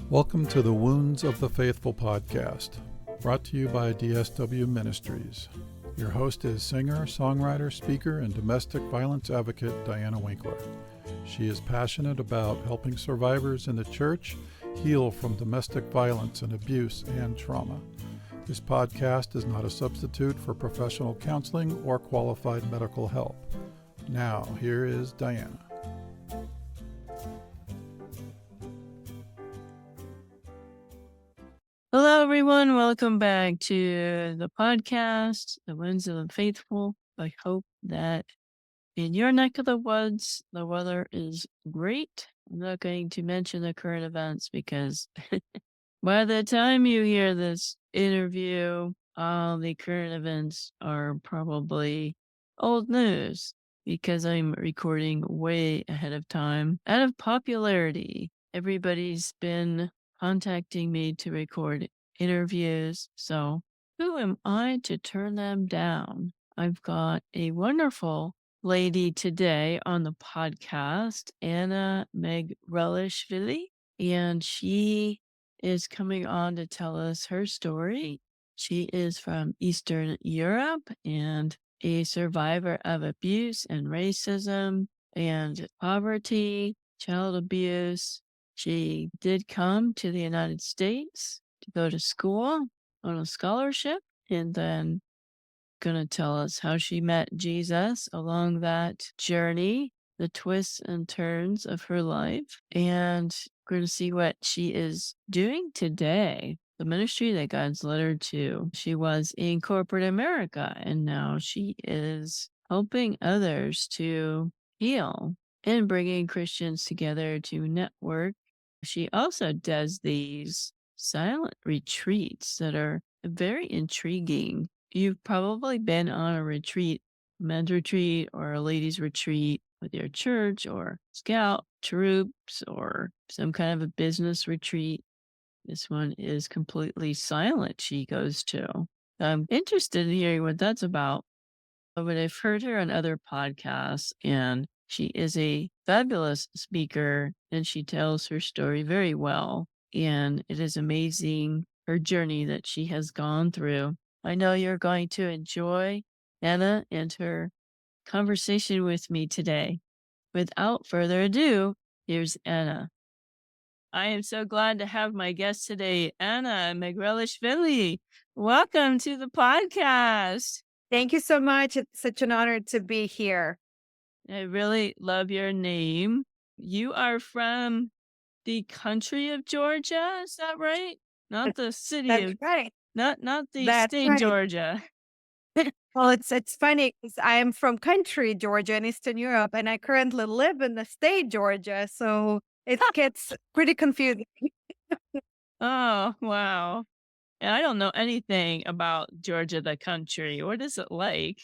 Welcome to the Wounds of the Faithful podcast, brought to you by DSW Ministries. Your host is singer, songwriter, speaker, and domestic violence advocate Diana Winkler. She is passionate about helping survivors in the church heal from domestic violence and abuse and trauma. This podcast is not a substitute for professional counseling or qualified medical help. Now, here is Diana. Hello, everyone. Welcome back to the podcast, The Winds of the Faithful. I hope that in your neck of the woods, the weather is great. I'm not going to mention the current events because by the time you hear this interview, all the current events are probably old news because I'm recording way ahead of time. Out of popularity, everybody's been contacting me to record interviews. So who am I to turn them down? I've got a wonderful lady today on the podcast, Anna Megrelishvili, and she is coming on to tell us her story. She is from Eastern Europe and a survivor of abuse and racism and poverty, child abuse. She did come to the United States to go to school on a scholarship, and then going to tell us how she met Jesus along that journey, the twists and turns of her life, and we're going to see what she is doing today, the ministry that God's led her to. She was in corporate America, and now she is helping others to heal and bringing Christians together to network. She also does these silent retreats that are very intriguing. You've probably been on a retreat, men's retreat or a ladies' retreat with your church or scout troops or some kind of a business retreat. This one is completely silent she goes to. I'm interested in hearing what that's about. But I've heard her on other podcasts, and she is a fabulous speaker, and she tells her story very well. And it is amazing her journey that she has gone through. I know you're going to enjoy Anna and her conversation with me today. Without further ado, here's Anna. I am so glad to have my guest today, Anna Megrelishvili. Welcome to the podcast. Thank you so much. It's such an honor to be here. I really love your name. You are from the country of Georgia, is that right? Not the city That's of, right. not the That's state right. Georgia. Well, it's funny because I am from country Georgia in Eastern Europe, and I currently live in the state Georgia, so it gets pretty confusing. Oh, wow. And I don't know anything about Georgia, the country. What is it like?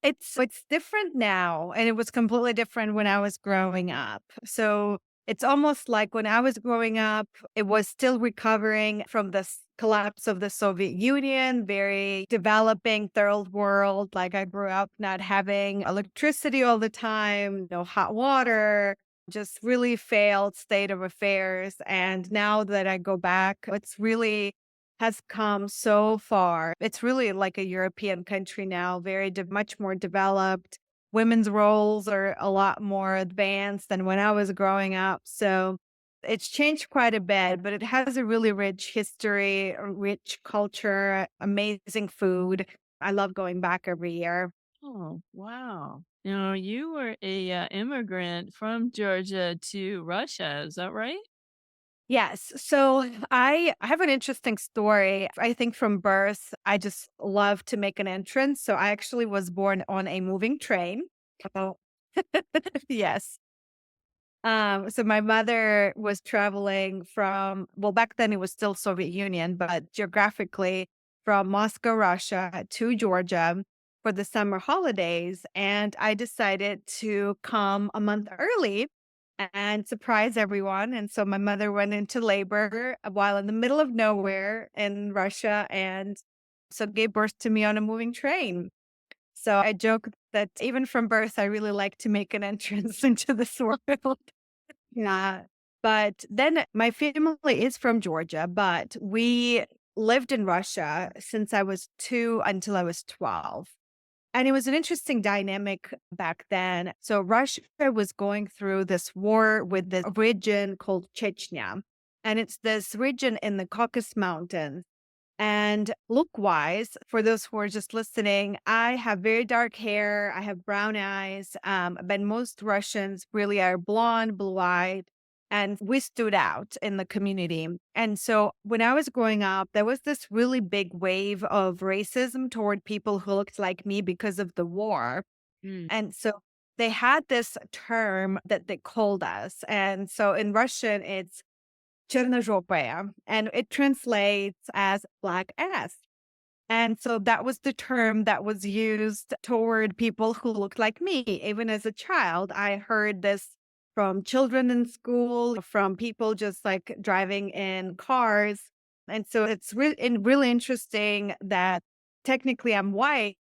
It's different now, and it was completely different when I was growing up. So it's almost like when I was growing up, it was still recovering from the collapse of the Soviet Union, very developing third world. Like I grew up not having electricity all the time, no hot water, just really failed state of affairs. And now that I go back, it's really has come so far. It's really like a European country now, very much more developed. Women's roles are a lot more advanced than when I was growing up. So it's changed quite a bit, but it has a really rich history, a rich culture, amazing food. I love going back every year. Oh, wow. Now, you were a immigrant from Georgia to Russia, is that right? Yes. So I have an interesting story. I think from birth, I just love to make an entrance. So I actually was born on a moving train. Oh. Yes. So my mother was traveling from, well, back then it was still Soviet Union, but geographically from Moscow, Russia to Georgia for the summer holidays. And I decided to come a month early and surprise everyone. And so my mother went into labor while in the middle of nowhere in Russia and so gave birth to me on a moving train. So I joke that even from birth, I really like to make an entrance into this world. Yeah. But then my family is from Georgia, but we lived in Russia since I was 2 until I was 12. And it was an interesting dynamic back then. So Russia was going through this war with this region called Chechnya. And it's this region in the Caucasus Mountains. And look wise, for those who are just listening, I have very dark hair. I have brown eyes. But most Russians really are blonde, blue eyed. And we stood out in the community. And so when I was growing up, there was this really big wave of racism toward people who looked like me because of the war. Mm. And so they had this term that they called us. And so in Russian, it's черножопая, and it translates as black ass. And so that was the term that was used toward people who looked like me. Even as a child, I heard this from children in school, from people just like driving in cars. And so it's really interesting that technically I'm white,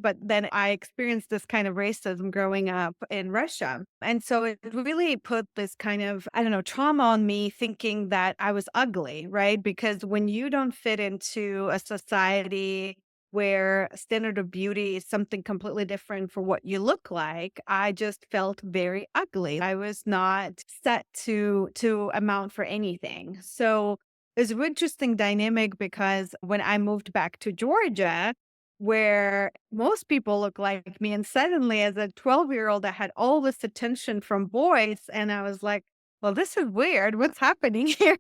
but then I experienced this kind of racism growing up in Russia. And so it really put this kind of, I don't know, trauma on me thinking that I was ugly, right? Because when you don't fit into a society where standard of beauty is something completely different for what you look like, I just felt very ugly. I was not set to amount for anything. So it's an interesting dynamic because when I moved back to Georgia, where most people look like me, and suddenly as a 12-year-old, I had all this attention from boys, and I was like, well, this is weird. What's happening here?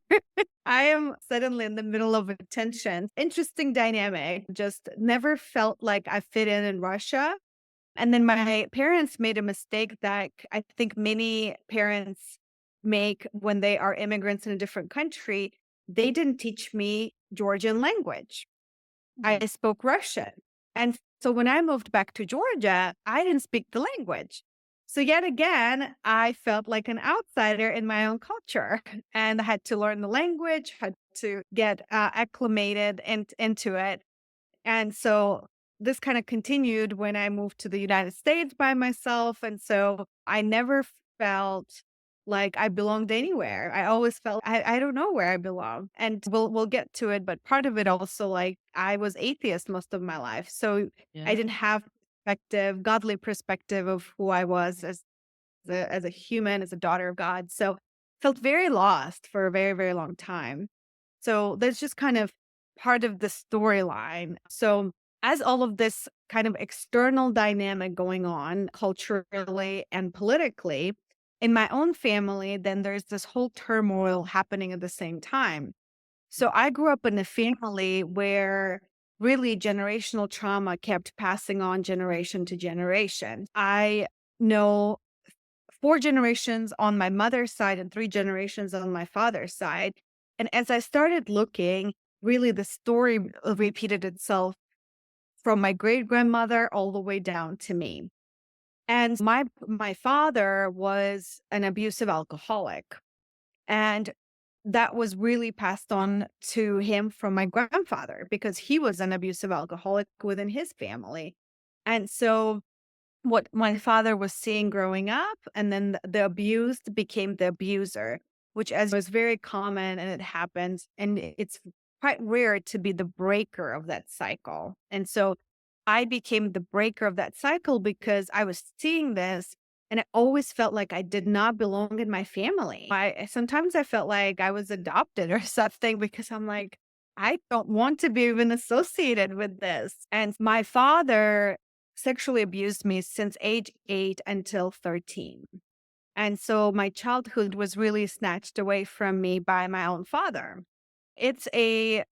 I am suddenly in the middle of attention. Interesting dynamic. Just never felt like I fit in Russia. And then my parents made a mistake that I think many parents make when they are immigrants in a different country. They didn't teach me Georgian language. I spoke Russian. And so when I moved back to Georgia, I didn't speak the language. So yet again, I felt like an outsider in my own culture and I had to learn the language, had to get acclimated into it. And so this kind of continued when I moved to the United States by myself. And so I never felt like I belonged anywhere. I always felt I don't know where I belong. And we'll get to it. But part of it also, like I was atheist most of my life. So I Yeah. didn't have perspective, godly perspective of who I was as a human, as a daughter of God. So felt very lost for a very, very long time. So that's just kind of part of the storyline. So as all of this kind of external dynamic going on culturally and politically, in my own family, then there's this whole turmoil happening at the same time. So I grew up in a family where really generational trauma kept passing on generation to generation. I know 4 generations on my mother's side and 3 generations on my father's side. And as I started looking, really the story repeated itself from my great grandmother all the way down to me. And my father was an abusive alcoholic. And that was really passed on to him from my grandfather because he was an abusive alcoholic within his family. And so what my father was seeing growing up, and then the abused became the abuser, which as was very common and it happens. And it's quite rare to be the breaker of that cycle. And so I became the breaker of that cycle because I was seeing this and I always felt like I did not belong in my family. Sometimes I felt like I was adopted or something because I'm like, I don't want to be even associated with this. And my father sexually abused me since age 8 until 13. And so my childhood was really snatched away from me by my own father. It's a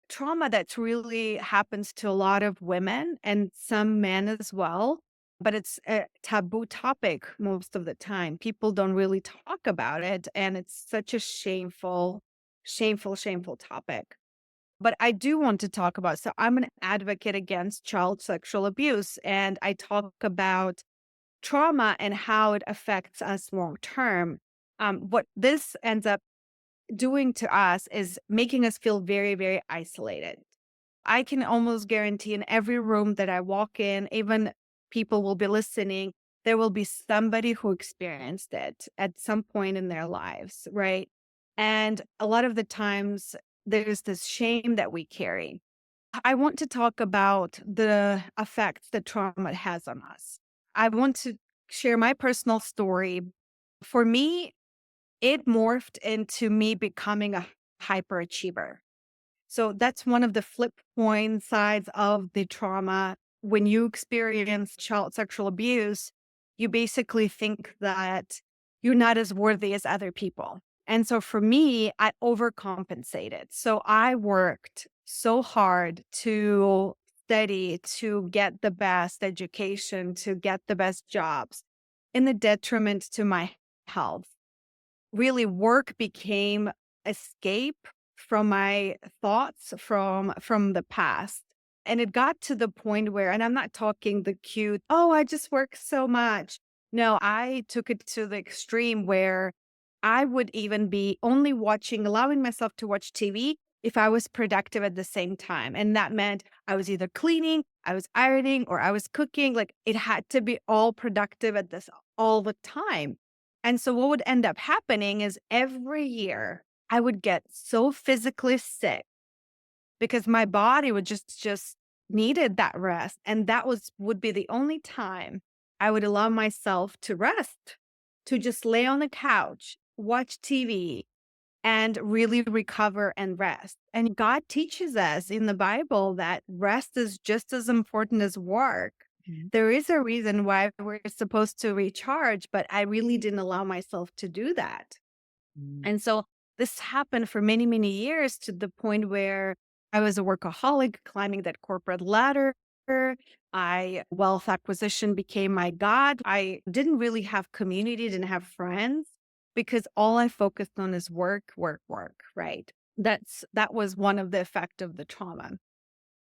trauma that really happens to a lot of women and some men as well, but it's a taboo topic most of the time. People don't really talk about it, and it's such a shameful topic. But I do want to talk about, so I'm an advocate against child sexual abuse, and I talk about trauma and how it affects us long term. What this ends up doing to us is making us feel very, very isolated. I can almost guarantee in every room that I walk in, even people will be listening, there will be somebody who experienced it at some point in their lives, right? And a lot of the times there's this shame that we carry. I want to talk about the effects that trauma has on us. I want to share my personal story. For me, it morphed into me becoming a hyperachiever. So that's one of the flip point sides of the trauma. When you experience child sexual abuse, you basically think that you're not as worthy as other people. And so for me, I overcompensated. So I worked so hard to study, to get the best education, to get the best jobs, in the detriment to my health. Really, work became escape from my thoughts from the past. And it got to the point where, and I'm not talking the cute, oh, I just work so much. No, I took it to the extreme where I would even be only allowing myself to watch TV if I was productive at the same time. And that meant I was either cleaning, I was ironing, or I was cooking. Like it had to be all productive at this all the time. And so what would end up happening is every year I would get so physically sick because my body would just needed that rest. And that would be the only time I would allow myself to rest, to just lay on the couch, watch TV, and really recover and rest. And God teaches us in the Bible that rest is just as important as work. There is a reason why we're supposed to recharge, but I really didn't allow myself to do that. Mm. And so this happened for many, many years to the point where I was a workaholic climbing that corporate ladder. Wealth acquisition became my God. I didn't really have community, didn't have friends because all I focused on is work, work, work, right? That was one of the effect of the trauma.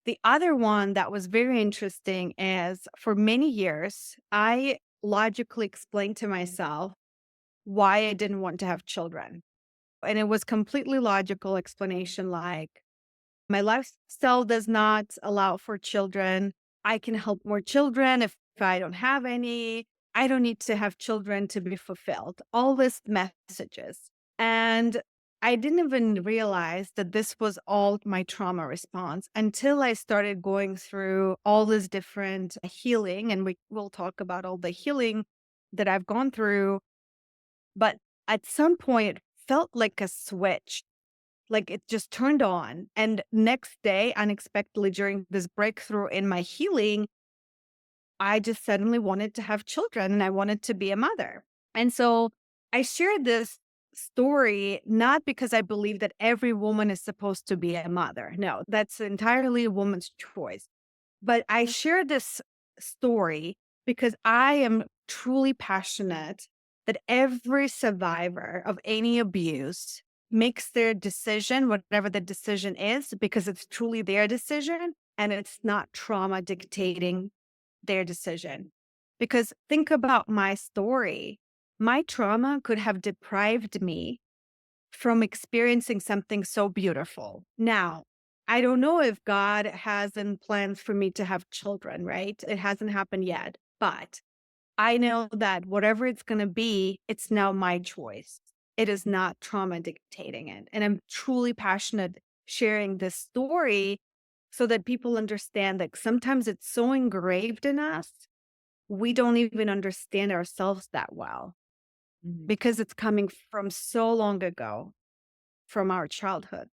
The other one that was very interesting is for many years, I logically explained to myself why I didn't want to have children. And it was completely logical explanation like my lifestyle does not allow for children. I can help more children if I don't have any. I don't need to have children to be fulfilled. All these messages. And I didn't even realize that this was all my trauma response until I started going through all this different healing. And we will talk about all the healing that I've gone through. But at some point, it felt like a switch, like it just turned on. And next day, unexpectedly, during this breakthrough in my healing, I just suddenly wanted to have children and I wanted to be a mother. And so I shared this story not because I believe that every woman is supposed to be a mother. No, that's entirely a woman's choice. But I share this story because I am truly passionate that every survivor of any abuse makes their decision, whatever the decision is, because it's truly their decision and it's not trauma dictating their decision. Because think about my story. My trauma could have deprived me from experiencing something so beautiful. Now, I don't know if God has in plans for me to have children, right? It hasn't happened yet, but I know that whatever it's going to be, it's now my choice. It is not trauma dictating it. And I'm truly passionate sharing this story so that people understand that sometimes it's so engraved in us, we don't even understand ourselves that well Mhm. because it's coming from so long ago, from our childhood.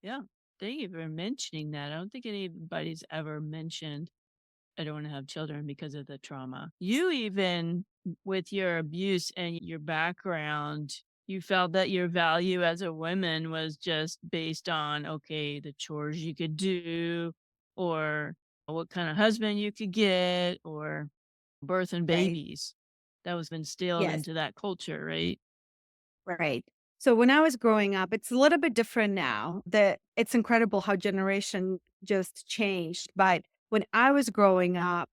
Yeah. Thank you for mentioning that. I don't think anybody's ever mentioned I don't want to have children because of the trauma. You even, with your abuse and your background, you felt that your value as a woman was just based on, okay, the chores you could do, or what kind of husband you could get, or birthing Right. babies. That was instilled Yes. into that culture, right? Right. So when I was growing up, it's a little bit different now. That it's incredible how generation just changed. But when I was growing up,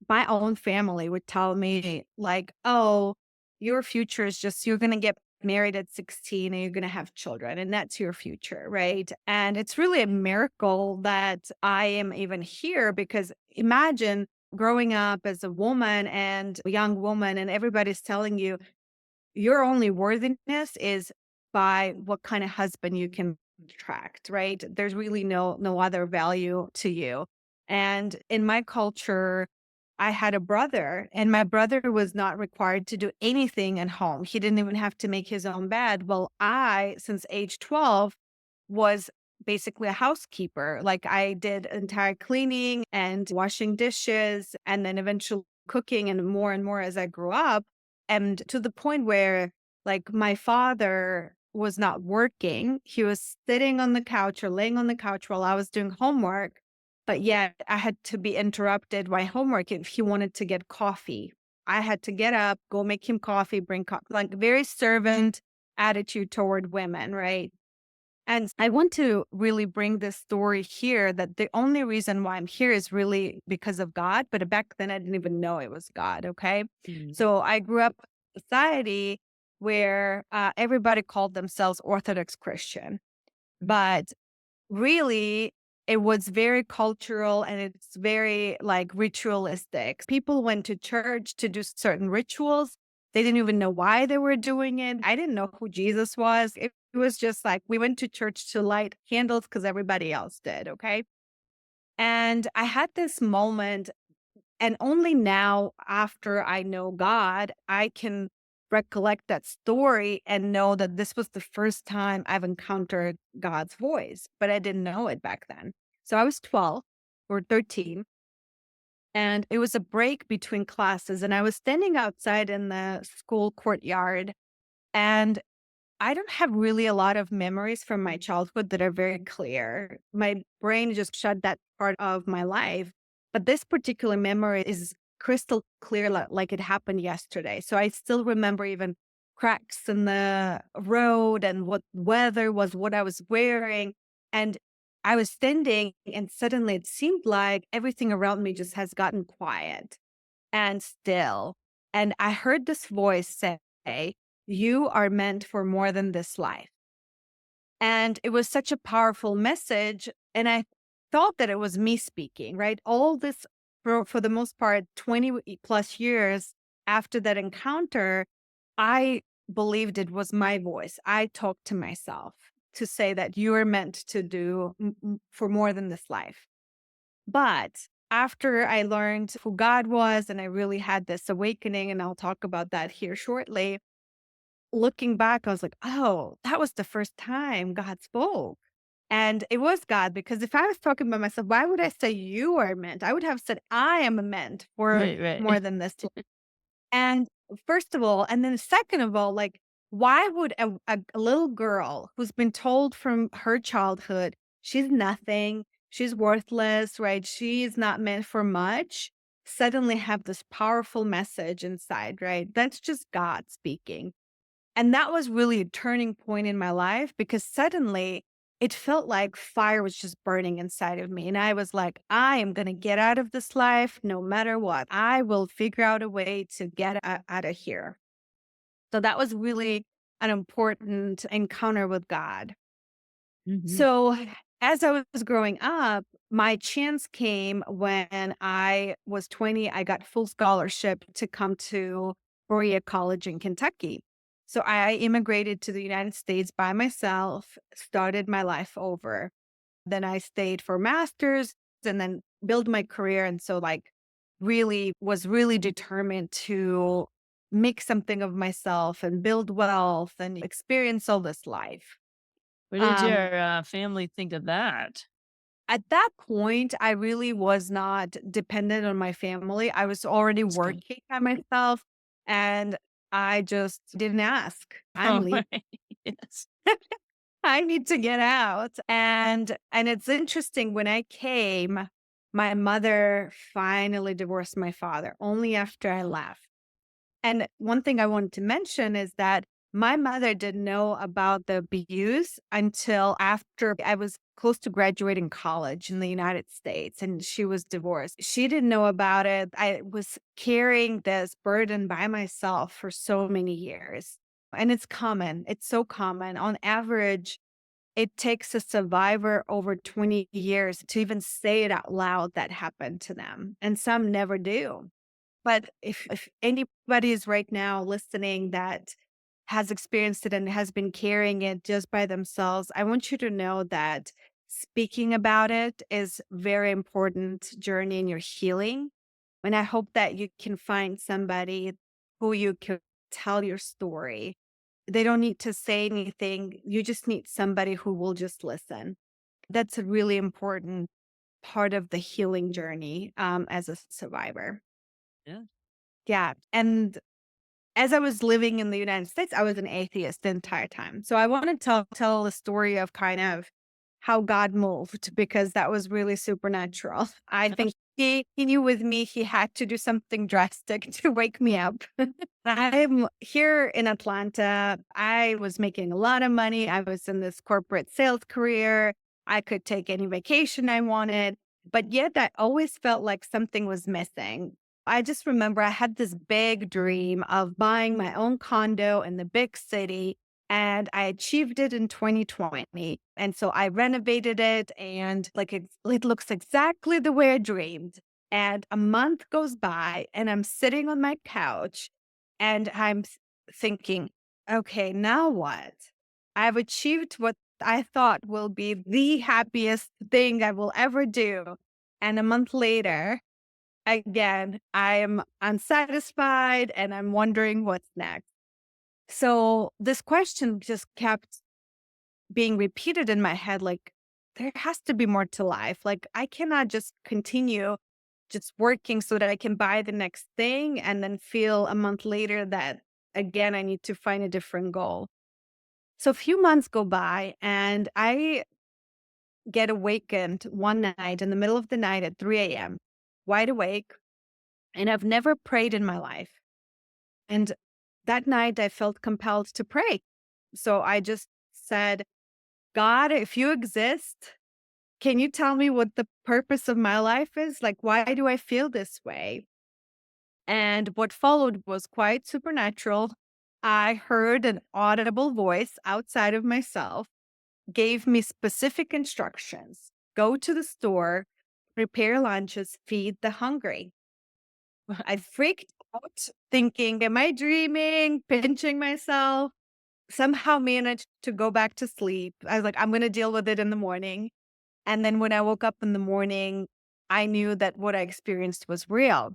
my own family would tell me like, "Oh, your future is just you're going to get married at 16 and you're going to have children and that's your future," right? And it's really a miracle that I am even here because imagine growing up as a woman and a young woman, and everybody's telling you your only worthiness is by what kind of husband you can attract, right? There's really no other value to you. And in my culture, I had a brother, and my brother was not required to do anything at home. He didn't even have to make his own bed. Well, I, since age 12, was basically a housekeeper. Like I did entire cleaning and washing dishes and then eventually cooking and more as I grew up. And to the point where like my father was not working. He was sitting on the couch or laying on the couch while I was doing homework. But yet I had to be interrupted by homework if he wanted to get coffee. I had to get up, go make him coffee, bring coffee, like very servant attitude toward women, right? And I want to really bring this story here that the only reason why I'm here is really because of God. But back then, I didn't even know it was God. Okay. Mm. So I grew up in a society where everybody called themselves Orthodox Christian. But really, it was very cultural and it's very like ritualistic. People went to church to do certain rituals. They didn't even know why they were doing it. I didn't know who Jesus was. It was just like we went to church to light candles because everybody else did. Okay. And I had this moment, and only now, after I know God, I can recollect that story and know that this was the first time I've encountered God's voice, but I didn't know it back then. So I was 12 or 13, and it was a break between classes, and I was standing outside in the school courtyard. And I don't have really a lot of memories from my childhood that are very clear. My brain just shut that part of my life. But this particular memory is crystal clear, like it happened yesterday. So I still remember even cracks in the road and what weather was, what I was wearing. And I was standing, and suddenly it seemed like everything around me just has gotten quiet and still. And I heard this voice say, "You are meant for more than this life." And it was such a powerful message. And I thought that it was me speaking, right? All this, for the most part, 20 plus years after that encounter, I believed it was my voice. I talked to myself to say that you are meant to do for more than this life. But after I learned who God was and I really had this awakening, and I'll talk about that here shortly, looking back, I was like, oh, that was the first time God spoke. And it was God, because if I was talking about myself, why would I say you are meant? I would have said I am meant for Right, right. more than this. And first of all, and then second of all, like, why would a little girl who's been told from her childhood, she's nothing, she's worthless, right? She's not meant for much, suddenly have this powerful message inside, right? That's just God speaking. And that was really a turning point in my life, because suddenly it felt like fire was just burning inside of me. And I was like, I am going to get out of this life no matter what. I will figure out a way to get out of here. So that was really an important encounter with God. Mhm. So as I was growing up, my chance came when I was 20. I got full scholarship to come to Berea College in Kentucky. So I immigrated to the United States by myself, started my life over. Then I stayed for master's and then build my career. And so like really was really determined to make something of myself and build wealth and experience all this life. What did Um, your family think of that? At that point, I really was not dependent on my family. I was already That's good. working by myself, and I just didn't ask. I'm Oh, leaving. right. Yes. I need to get out. And it's interesting, when I came, my mother finally divorced my father only after I left. And one thing I wanted to mention is that my mother didn't know about the abuse until after I was close to graduating college in the United States, and she was divorced. She didn't know about it. I was carrying this burden by myself for so many years. And it's common. It's so common. On average, it takes a survivor over 20 years to even say it out loud that happened to them. And some never do. But if anybody is right now listening that has experienced it and has been carrying it just by themselves, I want you to know that speaking about it is very important journey in your healing. And I hope that you can find somebody who you can tell your story. They don't need to say anything. You just need somebody who will just listen. That's a really important part of the healing journey as a survivor. Yeah. Yeah. And as I was living in the United States, I was an atheist the entire time. So I want to tell the story of kind of how God moved because that was really supernatural. I think he knew with me he had to do something drastic to wake me up. I'm here in Atlanta. I was making a lot of money. I was in this corporate sales career. I could take any vacation I wanted, but yet I always felt like something was missing. I just remember I had this big dream of buying my own condo in the big city, and I achieved it in 2020. And so I renovated it, and like it looks exactly the way I dreamed. And a month goes by, and I'm sitting on my couch, and I'm thinking, okay, now what? I've achieved what I thought will be the happiest thing I will ever do. And a month later, again, I'm unsatisfied and I'm wondering what's next. So this question just kept being repeated in my head like, there has to be more to life. Like, I cannot just continue just working so that I can buy the next thing and then feel a month later that, again, I need to find a different goal. So a few months go by and I get awakened one night in the middle of the night at 3 a.m., wide awake. And I've never prayed in my life. And that night I felt compelled to pray. So I just said, God, if you exist, can you tell me what the purpose of my life is? Like, why do I feel this way? And what followed was quite supernatural. I heard an audible voice outside of myself, gave me specific instructions: go to the store, prepare lunches, feed the hungry. I freaked out, thinking, am I dreaming, pinching myself? Somehow managed to go back to sleep. I was like, I'm going to deal with it in the morning. And then when I woke up in the morning, I knew that what I experienced was real.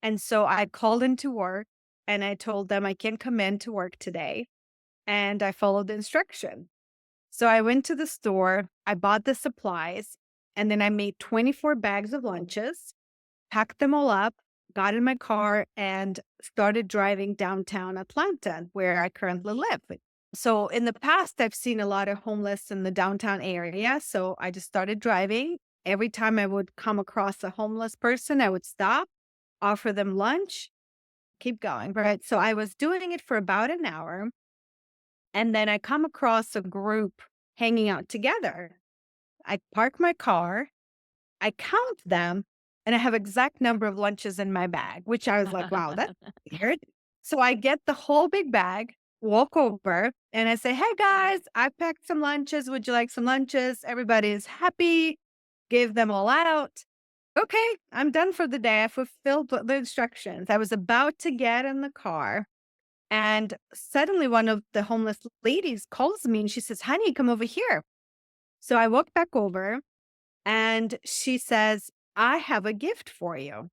And so I called into work and I told them I can't come in to work today. And I followed the instruction. So I went to the store, I bought the supplies, and then I made 24 bags of lunches, packed them all up, got in my car, and started driving downtown Atlanta, where I currently live. So in the past, I've seen a lot of homeless in the downtown area. So I just started driving. Every time I would come across a homeless person, I would stop, offer them lunch, keep going. Right. So I was doing it for about an hour. And then I come across a group hanging out together. I park my car, I count them, and I have exact number of lunches in my bag, which I was like, wow, that's weird. So I get the whole big bag, walk over, and I say, hey guys, I packed some lunches. Would you like some lunches? Everybody is happy. Give them all out. Okay, I'm done for the day. I fulfilled the instructions. I was about to get in the car, and suddenly one of the homeless ladies calls me and she says, honey, come over here. So I walk back over and she says, I have a gift for you.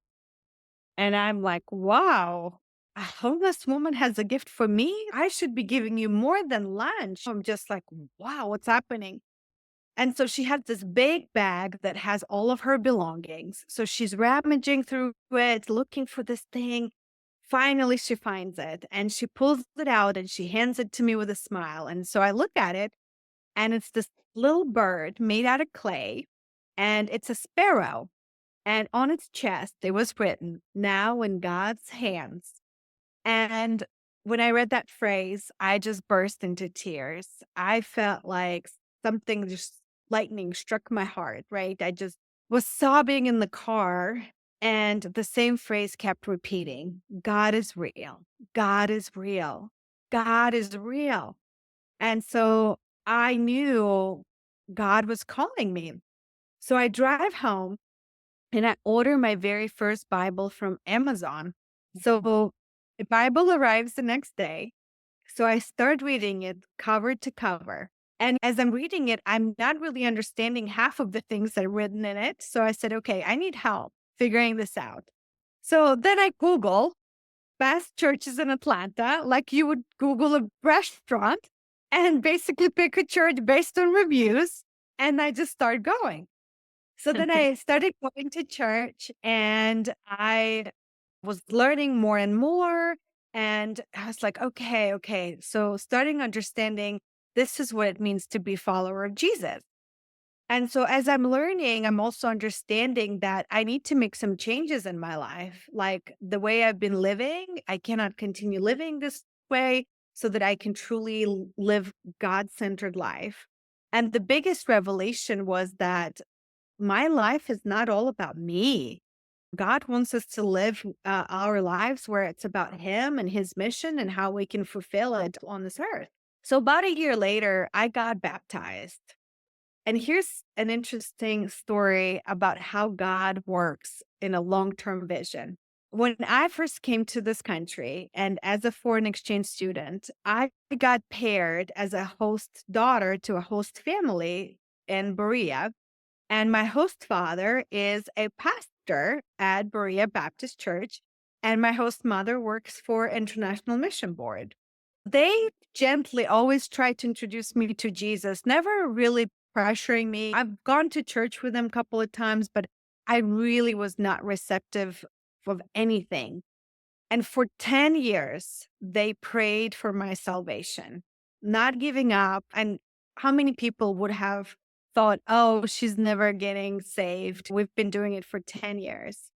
And I'm like, wow, a homeless woman has a gift for me. I should be giving you more than lunch. I'm just like, wow, what's happening? And so she has this big bag that has all of her belongings. So she's rummaging through it, looking for this thing. Finally, she finds it and she pulls it out and she hands it to me with a smile. And so I look at it and it's this little bird made out of clay and it's a sparrow. And on its chest, it was written, now in God's hands. And when I read that phrase, I just burst into tears. I felt like something just lightning struck my heart, right? I just was sobbing in the car. And the same phrase kept repeating: God is real. God is real. God is real. And so I knew God was calling me. So I drive home and I order my very first Bible from Amazon. So the Bible arrives the next day. So I start reading it cover to cover. And as I'm reading it, I'm not really understanding half of the things that are written in it. So I said, okay, I need help figuring this out. So then I Google best churches in Atlanta, like you would Google a restaurant and basically pick a church based on reviews. And I just start going. So then I started going to church and I was learning more and more. And I was like, okay. So starting understanding this is what it means to be a follower of Jesus. And so as I'm learning, I'm also understanding that I need to make some changes in my life. Like the way I've been living, I cannot continue living this way so that I can truly live God-centered life. And the biggest revelation was that my life is not all about me. God wants us to live our lives where it's about Him and His mission and how we can fulfill it on this earth. So, about a year later, I got baptized. And here's an interesting story about how God works in a long term vision. When I first came to this country and as a foreign exchange student, I got paired as a host daughter to a host family in Berea. And my host father is a pastor at Berea Baptist Church, and my host mother works for International Mission Board. They gently always try to introduce me to Jesus, never really pressuring me. I've gone to church with them a couple of times, but I really was not receptive of anything. And for 10 years, they prayed for my salvation, not giving up. And how many people would have thought, oh, she's never getting saved? We've been doing it for 10 years.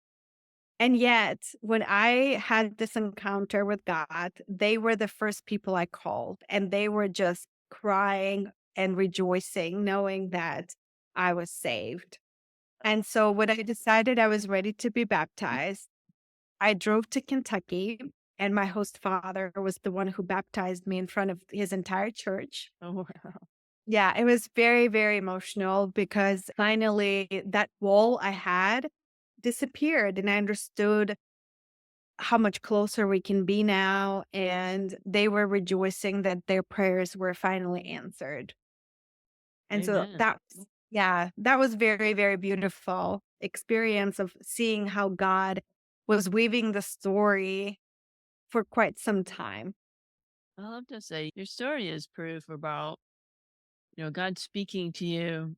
And yet, when I had this encounter with God, they were the first people I called, and they were just crying and rejoicing, knowing that I was saved. And so when I decided I was ready to be baptized, I drove to Kentucky, and my host father was the one who baptized me in front of his entire church. Oh, wow. Yeah, it was very, very emotional because finally that wall I had disappeared and I understood how much closer we can be now. And they were rejoicing that their prayers were finally answered. And so Amen. that was very, very beautiful experience of seeing how God was weaving the story for quite some time. I love to say your story is proof about, God speaking to you.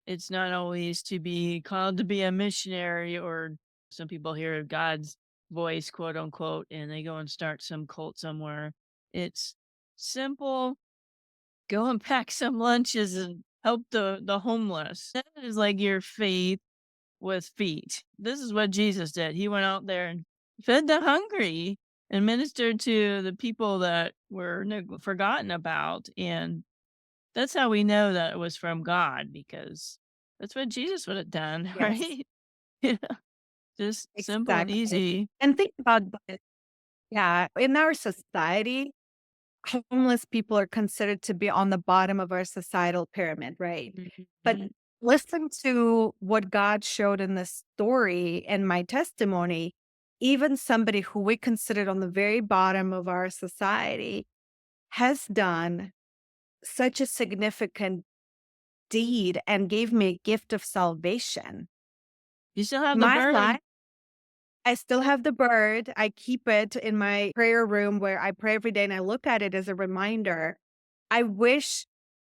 It's not always to be called to be a missionary, or some people hear God's voice, quote unquote, and they go and start some cult somewhere. It's simple. Go and pack some lunches and help the homeless. That is like your faith with feet. This is what Jesus did. He went out there and fed the hungry and ministered to the people that were forgotten about. And that's how we know that it was from God, because that's what Jesus would have done, Yes, right? Yeah, just simple and exactly. easy. And think about it. Yeah, in our society, homeless people are considered to be on the bottom of our societal pyramid, right? But Mhm. listen to what God showed in this story and my testimony. Even somebody who we considered on the very bottom of our society has done such a significant deed and gave me a gift of salvation. You still have the My bird. life, I still have the bird. I keep it in my prayer room where I pray every day and I look at it as a reminder. I wish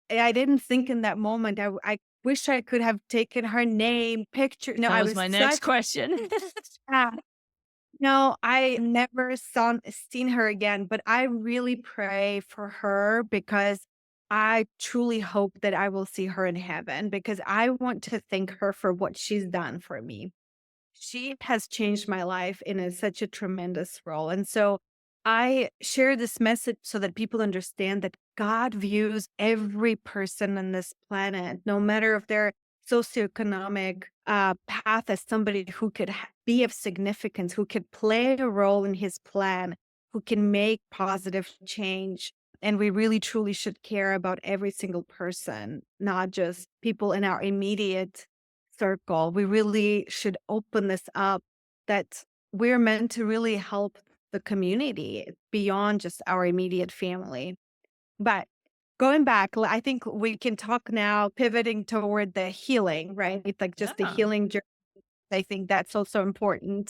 I didn't think in that moment. I wish I could have taken her name, picture. No, That I was was my next such question. sad. No, I never seen her again, but I really pray for her because I truly hope that I will see her in heaven because I want to thank her for what she's done for me. She has changed my life in such a tremendous role. And so I share this message so that people understand that God views every person on this planet, no matter if their socioeconomic path, as somebody who could be of significance, who could play a role in his plan, who can make positive change And we really truly should care about every single person, not just people in our immediate circle. We really should open this up that we're meant to really help the community beyond just our immediate family. But going back, I think we can talk now, pivoting toward the healing, right? Like just the Yeah. healing journey. I think that's also important.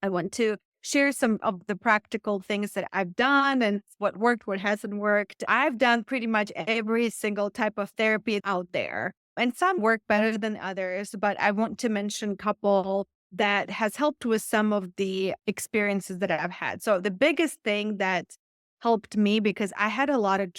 I want to share some of the practical things that I've done and what worked, what hasn't worked. I've done pretty much every single type of therapy out there, and some work better than others, but I want to mention a couple that has helped with some of the experiences that I've had. So the biggest thing that helped me, because I had a lot of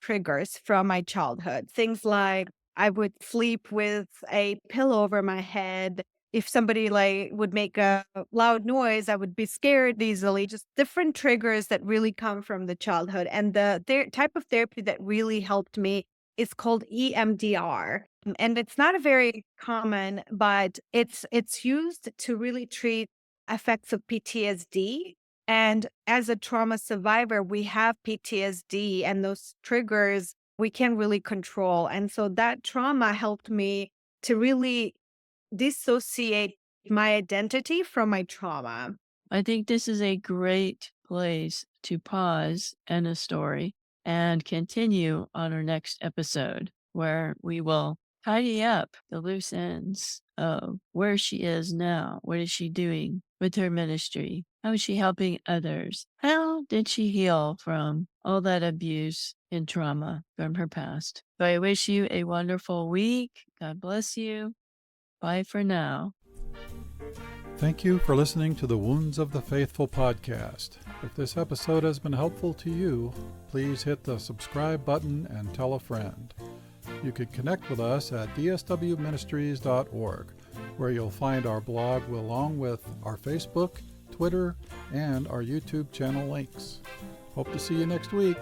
triggers from my childhood, things like I would sleep with a pillow over my head. If somebody like would make a loud noise, I would be scared easily. Just different triggers that really come from the childhood. And the type of therapy that really helped me is called EMDR. And it's not a very common, but it's used to really treat effects of PTSD. And as a trauma survivor, we have PTSD, and those triggers we can really control. And so that trauma helped me to really dissociate my identity from my trauma. I think this is a great place to pause and a story and continue on our next episode where we will tidy up the loose ends of where she is now. What is she doing with her ministry? How is she helping others? How did she heal from all that abuse and trauma from her past? So I wish you a wonderful week. God bless you. Bye for now. Thank you for listening to the Wounds of the Faithful podcast. If this episode has been helpful to you, please hit the subscribe button and tell a friend. You can connect with us at dswministries.org, where you'll find our blog along with our Facebook, Twitter, and our YouTube channel links. Hope to see you next week.